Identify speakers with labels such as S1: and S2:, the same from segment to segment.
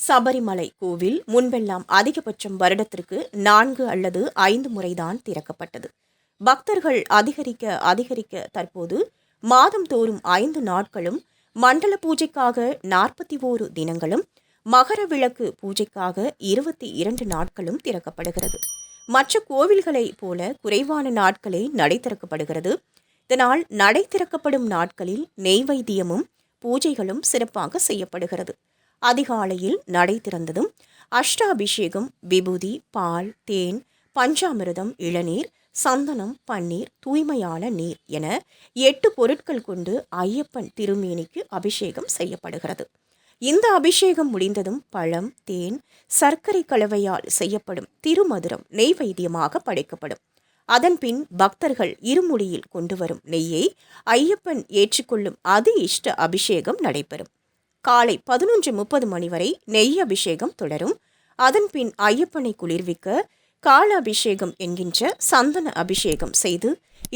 S1: சபரிமலை கோவில் முன்பெல்லாம் அதிகபட்சம் வருடத்திற்கு 4 அல்லது 5 முறைதான் திறக்கப்பட்டது. பக்தர்கள் அதிகரிக்க தற்போது மாதந்தோறும் 5 நாட்களும், மண்டல பூஜைக்காக 41 தினங்களும், மகர விளக்கு பூஜைக்காக 22 நாட்களும் திறக்கப்படுகிறது. மற்ற கோவில்களைப் போல குறைவான நாட்களே நடை திறக்கப்படுகிறது. இதனால் நடை திறக்கப்படும் நாட்களில் நெய்வேத்தியமும் பூஜைகளும் சிறப்பாக செய்யப்படுகிறது. அதிகாலையில் நடை திறந்ததும் அஷ்டாபிஷேகம், விபூதி, பால், தேன், பஞ்சாமிர்தம், இளநீர், சந்தனம், பன்னீர், தூய்மையான நீர் என 8 பொருட்கள் கொண்டு ஐயப்பன் திருமேனிக்கு அபிஷேகம் செய்யப்படுகிறது. இந்த அபிஷேகம் முடிந்ததும் பழம், தேன், சர்க்கரை கலவையால் செய்யப்படும் திருமதுரம் நெய்வேத்தியமாக படைக்கப்படும். அதன்பின் பக்தர்கள் இருமுடியில் கொண்டு வரும் நெய்யை ஐயப்பன் ஏற்றுக்கொள்ளும் அதி இஷ்ட அபிஷேகம் நடைபெறும். காலை 11:30 மணி வரை நெய் அபிஷேகம் தொடரும். அதன்பின் ஐயப்பனை குளிர்விக்க கால அபிஷேகம் என்கின்ற சந்தன அபிஷேகம் செய்து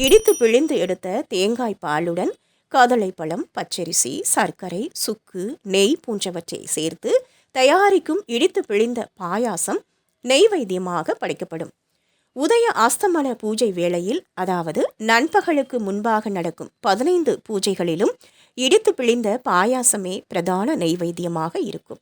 S1: இடித்து பிழிந்து எடுத்த தேங்காய் பாலுடன் கதளைப்பழம், பச்சரிசி, சர்க்கரை, சுக்கு, நெய் போன்றவற்றை சேர்த்து தயாரிக்கும் இடித்து பிழிந்த பாயாசம் நெய்வேத்தியமாக படைக்கப்படும். உதய அஸ்தமன பூஜை வேளையில், அதாவது நண்பகலுக்கு முன்பாக நடக்கும் 15 பூஜைகளிலும் இடித்து பிழிந்த பாயாசமே பிரதான நெய்வேத்தியமாக இருக்கும்.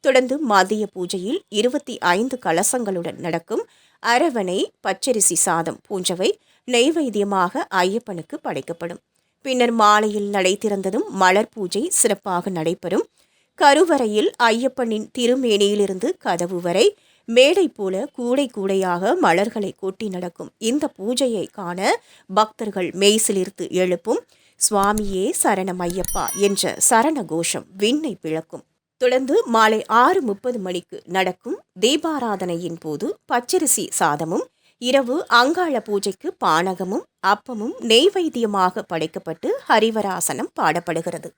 S1: தொடர்ந்து மதிய பூஜையில் 25 கலசங்களுடன் நடக்கும் அரவணை, பச்சரிசி சாதம் போன்றவை நெய்வேத்தியமாக ஐயப்பனுக்கு படைக்கப்படும். பின்னர் மாலையில் நடை திறந்ததும் மலர் பூஜை சிறப்பாக நடைபெறும். கருவறையில் ஐயப்பனின் திருமேனியிலிருந்து கதவு வரை மேடை போல கூடையாக மலர்களை கொட்டி நடக்கும் இந்த பூஜையை காண பக்தர்கள் மெய்சிலிர்த்து எழுப்பும் சுவாமியே சரணம் ஐயப்பா என்ற சரண கோஷம் விண்ணை பிளக்கும். தொடர்ந்து மாலை 6:30 மணிக்கு நடக்கும் தீபாராதனையின் போது பச்சரிசி சாதமும், இரவு அங்காள பூஜைக்கு பானகமும் அப்பமும் நெய்வேத்தியமாக படைக்கப்பட்டு ஹரிவராசனம் பாடப்படுகிறது.